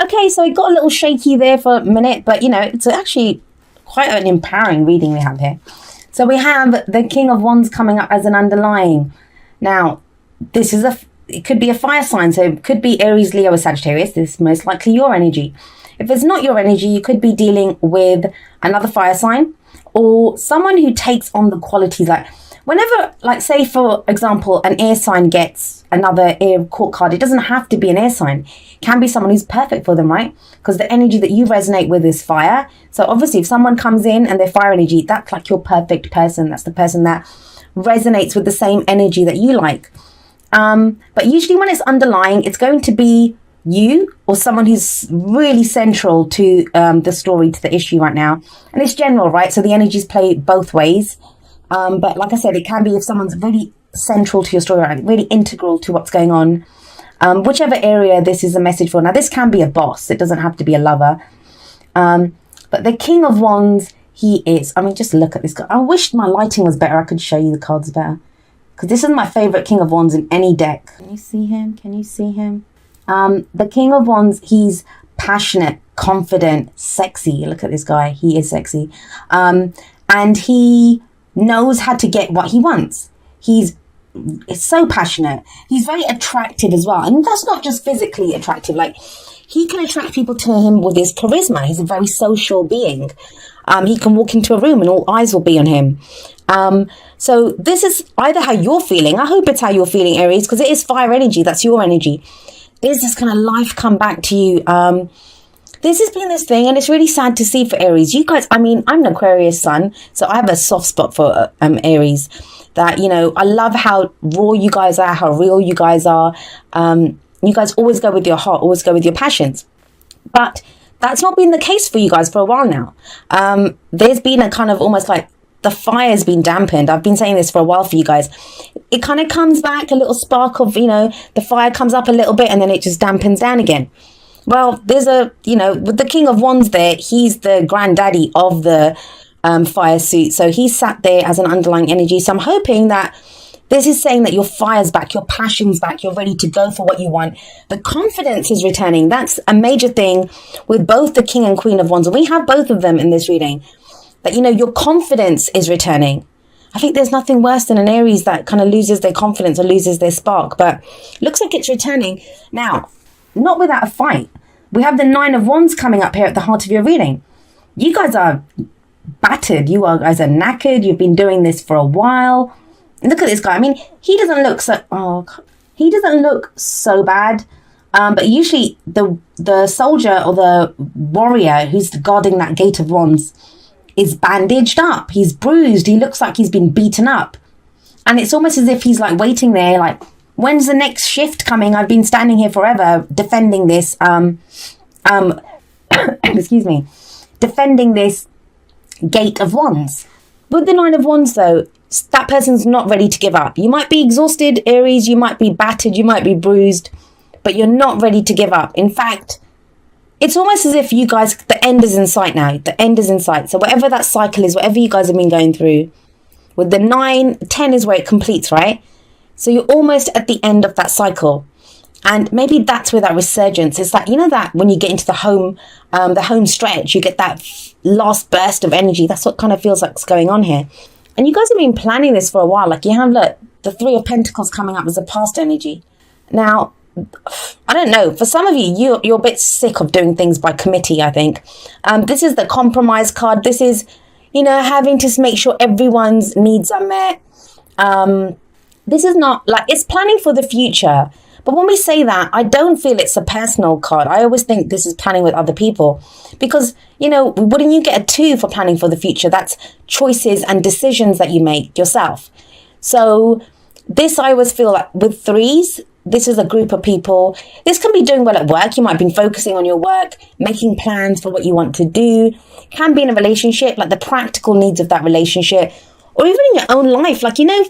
Okay, so it got a little shaky there for a minute, but it's actually quite an empowering reading we have here. So we have the King of Wands coming up as an underlying. Now, it could be a fire sign, so it could be Aries, Leo, or Sagittarius. This is most likely your energy. If it's not your energy, you could be dealing with another fire sign or someone who takes on the qualities. Like whenever, like say for example, an air sign gets another air court card, it doesn't have to be an air sign. It can be someone who's perfect for them, right? Because the energy that you resonate with is fire. So obviously if someone comes in and they're fire energy, that's like your perfect person. That's the person that resonates with the same energy that you like. But usually when it's underlying, it's going to be you or someone who's really central to the story, to the issue right now. And it's general, right? So the energies play both ways. But like I said, it can be if someone's really central to your story, right? Really integral to what's going on. Whichever area this is a message for. Now, this can be a boss. It doesn't have to be a lover. But the King of Wands, he is. I mean, just look at this guy. I wish my lighting was better. I could show you the cards better. Because this is my favorite King of Wands in any deck. Can you see him? Can you see him? The King of Wands, he's passionate, confident, sexy. Look at this guy. He is sexy. And he knows how to get what he wants. He's so passionate. He's very attractive as well. And that's not just physically attractive. Like, he can attract people to him with his charisma. He's a very social being. He can walk into a room and all eyes will be on him. So this is either how you're feeling. I hope it's how you're feeling, Aries, because it is fire energy. That's your energy. There's this kind of life come back to you. This has been this thing, and it's really sad to see for Aries. You guys, I mean, I'm an Aquarius sun, so I have a soft spot for Aries. That, I love how raw you guys are, how real you guys are. You guys always go with your heart, always go with your passions. But that's not been the case for you guys for a while now. There's been a kind of almost like the fire's been dampened. I've been saying this for a while for you guys. It kind of comes back, a little spark of, the fire comes up a little bit and then it just dampens down again. Well, there's with the King of Wands there, he's the granddaddy of the fire suit. So he's sat there as an underlying energy. So I'm hoping that this is saying that your fire's back, your passion's back, you're ready to go for what you want. The confidence is returning. That's a major thing with both the King and Queen of Wands. And we have both of them in this reading. But, your confidence is returning. I think there's nothing worse than an Aries that kind of loses their confidence or loses their spark. But looks like it's returning. Now, not without a fight. We have the Nine of Wands coming up here at the heart of your reading. You guys are battered. You guys are knackered. You've been doing this for a while. Look at this guy. I mean, he doesn't look so bad. But usually the soldier or the warrior who's guarding that gate of wands is bandaged up. He's bruised. He looks like he's been beaten up. And it's almost as if he's like waiting there, like, when's the next shift coming? I've been standing here forever defending this, excuse me, defending this gate of wands. With the Nine of Wands though, that person's not ready to give up. You might be exhausted, Aries, you might be battered, you might be bruised, but you're not ready to give up. In fact, it's almost as if you guys, the end is in sight now. The end is in sight. So whatever that cycle is, whatever you guys have been going through, with the 9, 10 is where it completes, right? So you're almost at the end of that cycle. And maybe that's where that resurgence is. Like, that when you get into the home stretch, you get that last burst of energy. That's what kind of feels like is going on here. And you guys have been planning this for a while. Like, you have, look, the Three of Pentacles coming up as a past energy. Now, I don't know. For some of you, you're a bit sick of doing things by committee, I think. This is the compromise card. This is, having to make sure everyone's needs are met. This is not like, it's planning for the future. But when we say that, I don't feel it's a personal card. I always think this is planning with other people. Because, wouldn't you get a 2 for planning for the future? That's choices and decisions that you make yourself. So this, I always feel like with 3s, this is a group of people. This can be doing well at work. You might be focusing on your work, making plans for what you want to do. Can be in a relationship, like the practical needs of that relationship. Or even in your own life. Like, even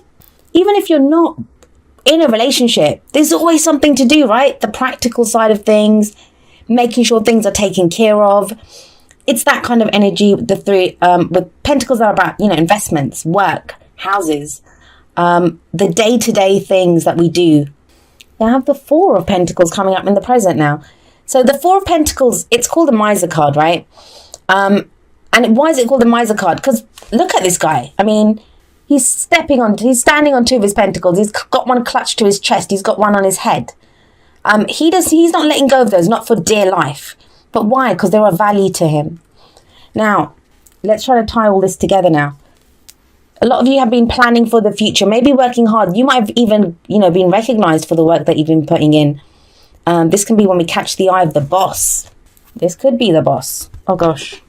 if you're not in a relationship, there's always something to do, right? The practical side of things, making sure things are taken care of. It's that kind of energy. The 3 with Pentacles are about, investments, work, houses, the day-to-day things that we do. I have the 4 of Pentacles coming up in the present now. So the Four of Pentacles, it's called the Miser card, right? And why is it called the Miser card? Because look at this guy. I mean, he's standing on two of his pentacles. He's got one clutched to his chest. He's got one on his head. He's not letting go of those, not for dear life. But why? Because they're of value to him. Now, let's try to tie all this together now. A lot of you have been planning for the future, maybe working hard. You might have even, been recognized for the work that you've been putting in. This can be when we catch the eye of the boss. This could be the boss. Oh gosh.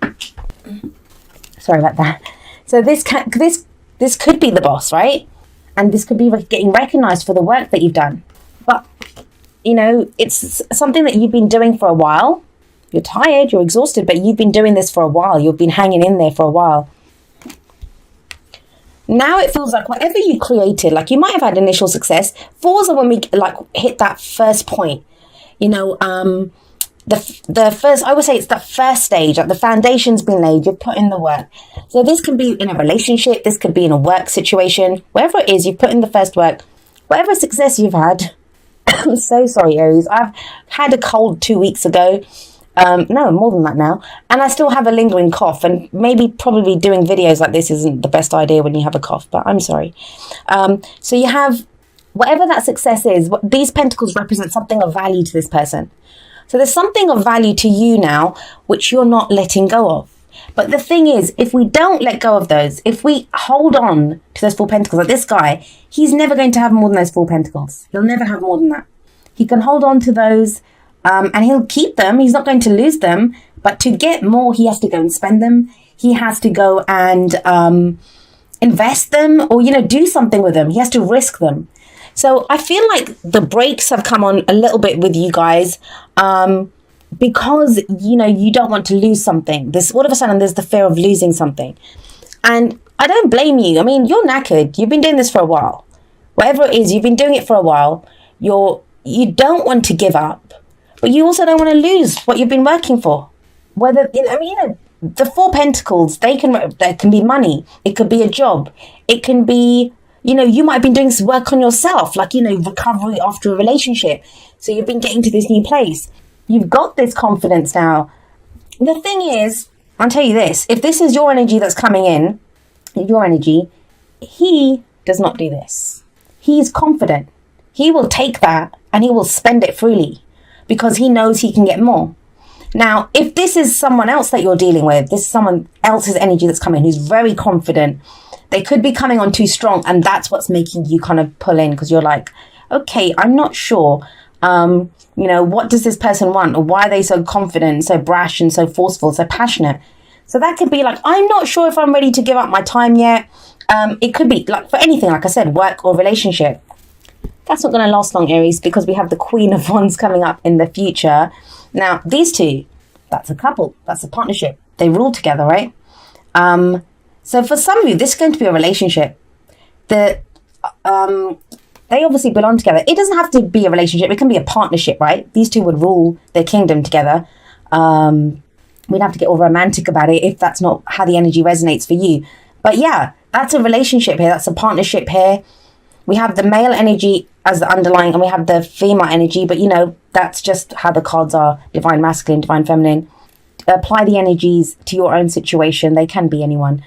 Sorry about that. So this could be the boss, right? And this could be getting recognized for the work that you've done. But, it's something that you've been doing for a while. You're tired, you're exhausted, but you've been doing this for a while. You've been hanging in there for a while. Now it feels like whatever you created, like you might have had initial success. Fours are when we hit that first point. The first, I would say it's the first stage, like the foundation's been laid, you've put in the work. So this can be in a relationship, this could be in a work situation, wherever it is, you've put in the first work. Whatever success you've had, I'm so sorry, Aries. I've had a cold 2 weeks ago. No, more than that now. And I still have a lingering cough, and probably doing videos like this isn't the best idea when you have a cough, but I'm sorry. So you have whatever that success is, these pentacles represent something of value to this person. So there's something of value to you now, which you're not letting go of. But the thing is, if we don't let go of those, if we hold on to those Four Pentacles, like this guy, he's never going to have more than those Four Pentacles. He'll never have more than that. He can hold on to those. And he'll keep them. He's not going to lose them. But to get more, he has to go and spend them. He has to go and invest them or, do something with them. He has to risk them. So I feel like the brakes have come on a little bit with you guys because, you don't want to lose something. All of a sudden, there's the fear of losing something. And I don't blame you. I mean, you're knackered. You've been doing this for a while. Whatever it is, you've been doing it for a while. You don't want to give up. But you also don't want to lose what you've been working for. The Four Pentacles, they can be money. It could be a job. It can be, you might have been doing some work on yourself, like, recovery after a relationship. So you've been getting to this new place. You've got this confidence now. The thing is, I'll tell you this, if this is your energy that's coming in, he does not do this. He's confident. He will take that and he will spend it freely, because he knows he can get more. Now, if this is someone else that you're dealing with, this is someone else's energy that's coming, who's very confident, they could be coming on too strong, and that's what's making you kind of pull in, because you're like, okay, I'm not sure, what does this person want? Or why are they so confident, so brash, and so forceful, so passionate? So that could be like, I'm not sure if I'm ready to give up my time yet. It could be like for anything, like I said, work or relationship. That's not going to last long, Aries, because we have the Queen of Wands coming up in the future. Now, these two, that's a couple. That's a partnership. They rule together, right? So for some of you, this is going to be a relationship. They obviously belong together. It doesn't have to be a relationship. It can be a partnership, right? These two would rule their kingdom together. We'd have to get all romantic about it if that's not how the energy resonates for you. But yeah, that's a relationship here. That's a partnership here. We have the male energy as the underlying, and we have the female energy, but that's just how the cards are: divine masculine, divine feminine. Apply the energies to your own situation. They can be anyone.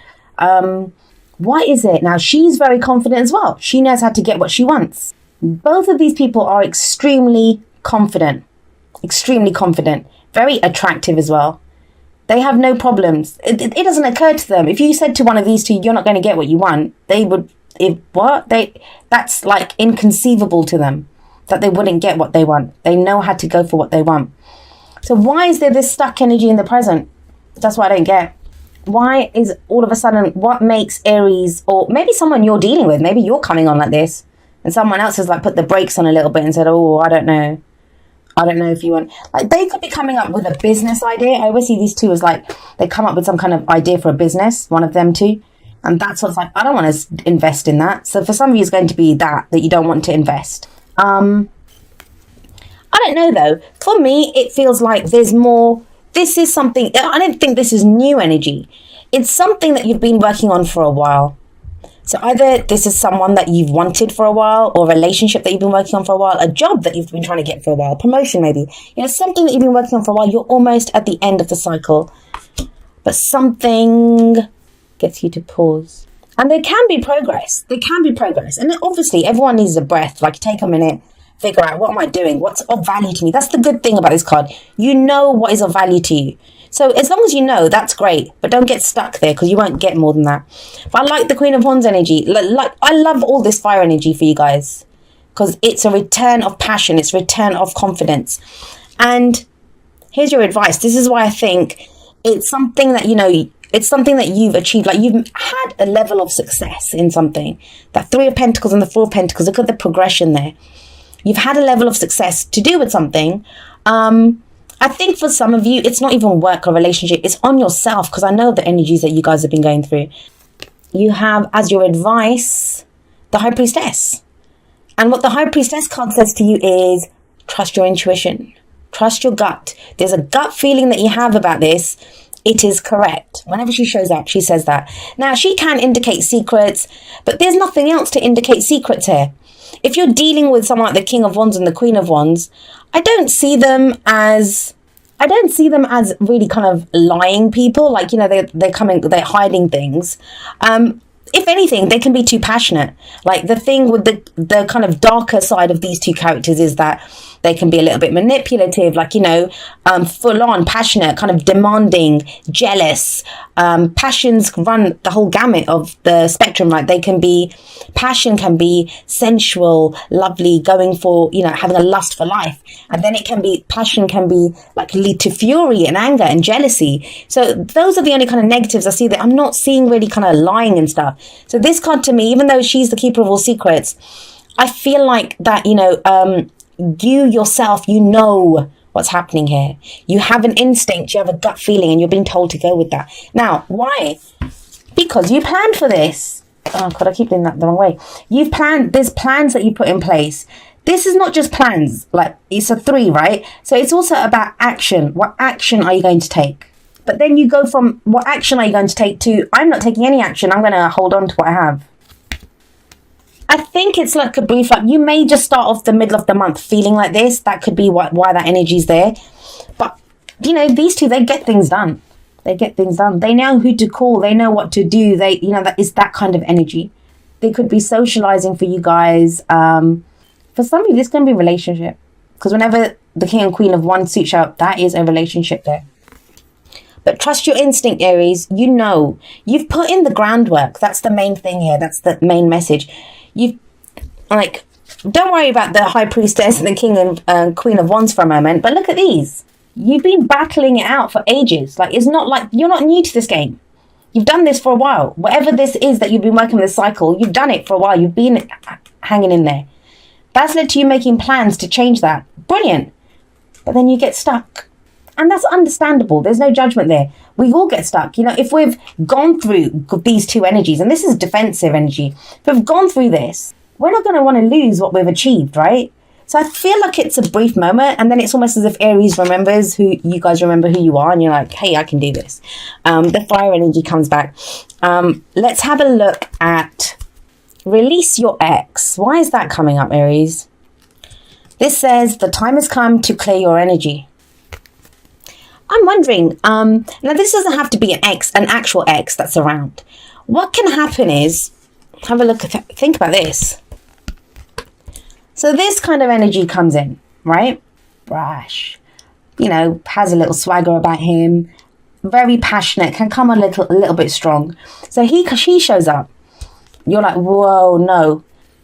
What is it? Now, she's very confident as well. She knows how to get what she wants. Both of these people are extremely confident, very attractive as well. They have no problems. It doesn't occur to them. If you said to one of these two, you're not going to get what you want, they would... that's like inconceivable to them, that they wouldn't get what they want. They know how to go for what they want. So why is there this stuck energy in the present? That's what I don't get. Why is all of a sudden, what makes Aries, or maybe someone you're dealing with, maybe you're coming on like this, and someone else has like put the brakes on a little bit and said, oh, I don't know if you want, like they could be coming up with a business idea. I always see these two as like, they come up with some kind of idea for a business, one of them two. And that's what's like, I don't want to invest in that. So for some of you, it's going to be that you don't want to invest. I don't know, though. For me, it feels like there's more. This is something, I don't think this is new energy. It's something that you've been working on for a while. So either this is someone that you've wanted for a while, or a relationship that you've been working on for a while, a job that you've been trying to get for a while, promotion maybe. Something that you've been working on for a while. You're almost at the end of the cycle, but something gets you to pause. And there can be progress. And obviously everyone needs a breath. Like, take a minute, figure out, what am I doing? What's of value to me? That's the good thing about this card. You know what is of value to you. So as long as you know, that's great. But don't get stuck there, because you won't get more than that. But I like the Queen of Wands energy. Like, I love all this fire energy for you guys, because it's a return of passion. It's a return of confidence. And here's your advice. This is why I think it's something that, it's something that you've achieved. Like, you've had a level of success in something. That Three of Pentacles and the Four of Pentacles, look at the progression there. You've had a level of success to do with something. I think for some of you, it's not even work or relationship. It's on yourself, because I know the energies that you guys have been going through. You have, as your advice, the High Priestess. And what the High Priestess card says to you is, trust your intuition. Trust your gut. There's a gut feeling that you have about this. It is correct. Whenever she shows up, she says that. Now, she can indicate secrets, but there's nothing else to indicate secrets here. If you're dealing with someone like the King of Wands and the Queen of Wands, I don't see them as really kind of lying people. Like, they're hiding things. If anything, they can be too passionate. Like, the thing with the kind of darker side of these two characters is that they can be a little bit manipulative, like, full on, passionate, kind of demanding, jealous. Passions run the whole gamut of the spectrum, right? Passion can be sensual, lovely, going for, having a lust for life. And then passion can be like lead to fury and anger and jealousy. So those are the only kind of negatives I see there. I'm not seeing really kind of lying and stuff. So this card to me, even though she's the keeper of all secrets, I feel like that, you yourself, what's happening here. You have an instinct, you have a gut feeling, and you're being told to go with that. Now, why? Because you planned for this. Oh God, I keep doing that the wrong way. There's plans that you put in place. This is not just plans, like, it's a 3, right? So it's also about action. What action are you going to take? But then you go from what action are you going to take to, I'm not taking any action, I'm going to hold on to what I have. I think it's like a brief, like, you may just start off the middle of the month feeling like this. That could be why that energy's there. But, these two, they get things done. They know who to call. They know what to do. That is that kind of energy. They could be socializing for you guys. For some of you, this can be a relationship. Because whenever the King and Queen of Wands suits up, that is a relationship there. But trust your instinct, Aries. You've put in the groundwork. That's the main thing here. That's the main message. Don't worry about the High Priestess and the King and Queen of Wands for a moment, but look at these. You've been battling it out for ages. Like, it's not like you're not new to this game. You've done this for a while. Whatever this is that you've been working with this cycle, you've done it for a while. You've been hanging in there. That's led to you making plans to change that. Brilliant. But then you get stuck. And that's understandable. There's no judgment there. We all get stuck. If we've gone through these two energies, and this is defensive energy, if we've gone through this, we're not going to want to lose what we've achieved, right? So I feel like it's a brief moment, and then it's almost as if Aries remembers who you guys remember who you are, and you're like, hey, I can do this. The fire energy comes back. Let's have a look at release your ex. Why is that coming up, Aries? This says the time has come to clear your energy. I'm wondering, now this doesn't have to be an actual ex that's around. What can happen is, have a look at think about this. So this kind of energy comes in, right? Brash, has a little swagger about him, very passionate, can come a little bit strong. So she shows up. You're like, whoa, no,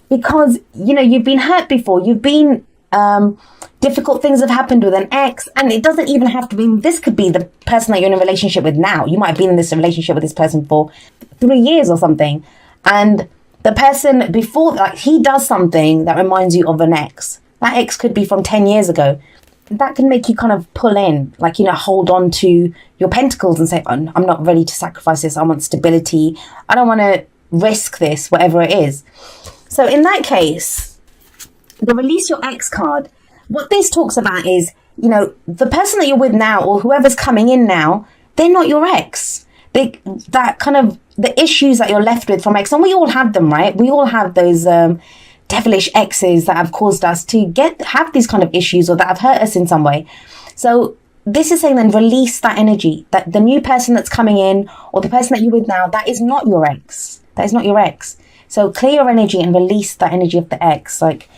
because you've been hurt before. You've been difficult things have happened with an ex, and it doesn't even have to be, this could be the person that you're in a relationship with now. You might have been in this relationship with this person for 3 years or something, and the person before, like, he does something that reminds you of an ex. That ex could be from 10 years ago. That can make you kind of pull in, like, hold on to your pentacles and say, I'm not ready to sacrifice this. I want stability. I don't want to risk this, whatever it is. So in that case, the release your ex card, what this talks about is, the person that you're with now, or whoever's coming in now, they're not your ex. That kind of the issues that you're left with from ex, and we all have them, right? We all have those devilish exes that have caused us to have these kind of issues, or that have hurt us in some way. So this is saying then release that energy, that the new person that's coming in, or the person that you're with now, that is not your ex. That is not your ex. So clear your energy and release that energy of the ex. Like,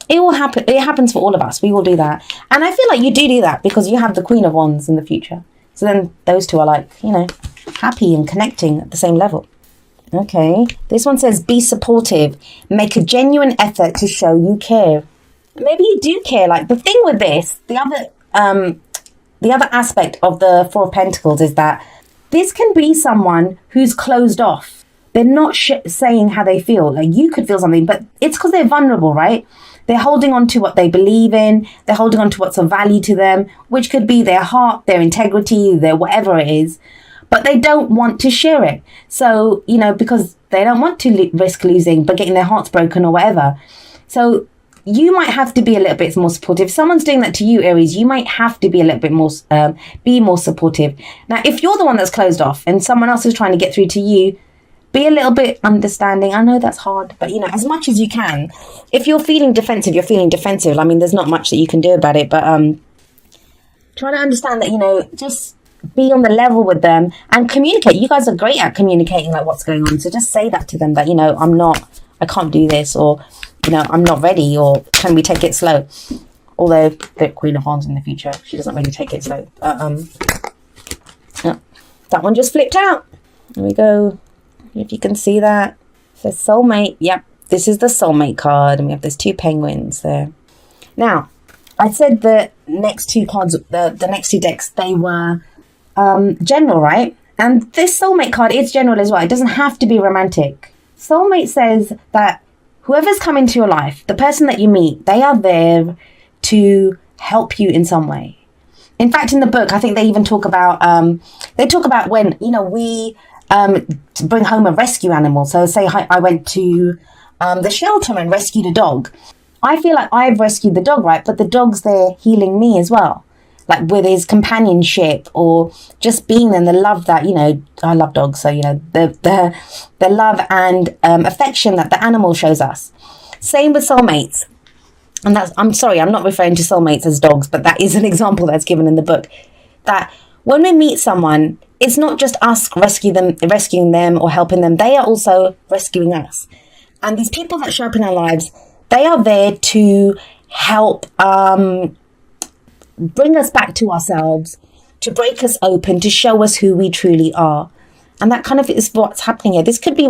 it will happen. It happens for all of us. We will do that. And I feel like you do that because you have the Queen of Wands in the future. So then those two are like, you know, happy and connecting at the same level. Okay. This one says, be supportive. Make a genuine effort to show you care. Maybe you do care. Like, the thing with this, the other aspect of the Four of Pentacles is that this can be someone who's closed off. They're not saying how they feel. Like, you could feel something, but it's because they're vulnerable, right? They're holding on to what they believe in. They're holding on to what's of value to them, which could be their heart, their integrity, their whatever it is. But they don't want to share it. So, you know, because they don't want to risk losing, but getting their hearts broken or whatever. So you might have to be a little bit more supportive. If someone's doing that to you, Aries, you might have to be a little bit more, be more supportive. Now, if you're the one that's closed off and someone else is trying to get through to you, be a little bit understanding. I know that's hard, but, you know, as much as you can. If you're feeling defensive, you're feeling defensive. I mean, there's not much that you can do about it, but try to understand that, you know, just be on the level with them and communicate. You guys are great at communicating, like, what's going on. So just say that to them, that, you know, I can't do this, or, you know, I'm not ready, or can we take it slow? Although the Queen of Wands in the future, she doesn't really take it slow. Yeah, that one just flipped out. There we go. If you can see that. The soulmate. Yep, this is the soulmate card, and we have those two penguins there. Now, I said the next two cards, the next two decks, they were general, right? And this soulmate card is general as well. It doesn't have to be romantic. Soulmate says that whoever's come into your life, the person that you meet, they are there to help you in some way. In fact, in the book, I think they even talk about when, you know, we bring home a rescue animal. So say I went to the shelter and rescued a dog. I feel like I've rescued the dog, right? But the dog's there healing me as well. Like, with his companionship, or just being there, and the love that, you know, I love dogs. So, you know, the love and affection that the animal shows us. Same with soulmates. And I'm sorry, I'm not referring to soulmates as dogs, but that is an example that's given in the book. That when we meet someone, it's not just us rescuing them or helping them. They are also rescuing us. And these people that show up in our lives, they are there to help bring us back to ourselves, to break us open, to show us who we truly are. And that kind of is what's happening here. This could be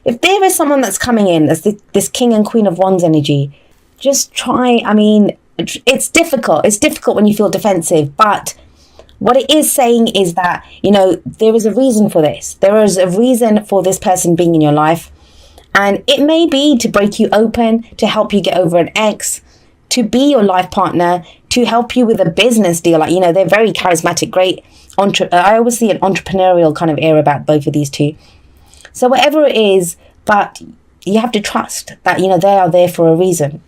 if there is someone that's coming in as this King and Queen of Wands energy, just try. I mean, it's difficult. It's difficult when you feel defensive, but what it is saying is that, you know, there is a reason for this. There is a reason for this person being in your life. And it may be to break you open, to help you get over an ex, to be your life partner, to help you with a business deal. Like, you know, they're very charismatic, great. I always see an entrepreneurial kind of air about both of these two. So whatever it is, but you have to trust that, you know, they are there for a reason.